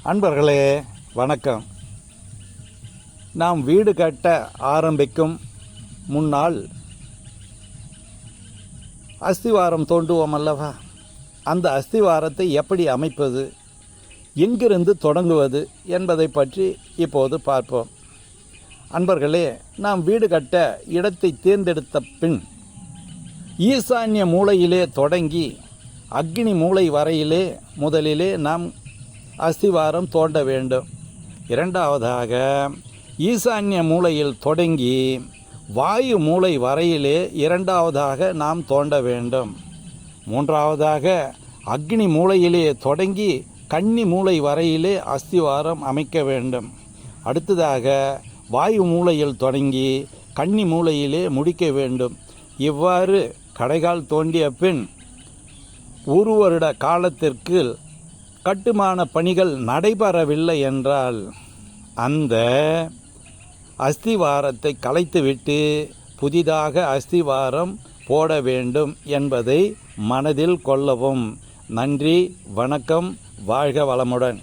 அன்பர்களே வணக்கம். நாம் வீடு கட்ட ஆரம்பிக்கும் முன்னால் அஸ்திவாரம் தோண்டுவோம் அல்லவா? அந்த அஸ்திவாரத்தை எப்படி அமைப்பது, எங்கிருந்து தொடங்குவது என்பதை பற்றி இப்போது பார்ப்போம். அன்பர்களே, நாம் வீடு கட்ட இடத்தை தேர்ந்தெடுத்த பின் ஈசான்ய மூலையிலே தொடங்கி அக்னி மூலை வரையிலே முதலிலே நாம் அஸ்திவாரம் தோண்ட வேண்டும். இரண்டாவதாக ஈசான்ய மூலையில் தொடங்கி வாயு மூலை வரையிலே இரண்டாவதாக நாம் தோண்ட வேண்டும். மூன்றாவதாக அக்னி மூலையிலே தொடங்கி கன்னி மூலை வரையிலே அஸ்திவாரம் அமைக்க வேண்டும். அடுத்ததாக வாயு மூலையில் தொடங்கி கன்னி மூலையிலே முடிக்க வேண்டும். இவ்வாறு கடைகால் தோண்டிய பின் ஒரு வருட காலத்திற்கு கட்டுமான பணிகள் நடைபெறவில்லை என்றால் அந்த அஸ்திவாரத்தை கலைத்துவிட்டு புதிதாக அஸ்திவாரம் போட வேண்டும் என்பதை மனதில் கொள்ளவும். நன்றி, வணக்கம், வாழ்க வளமுடன்.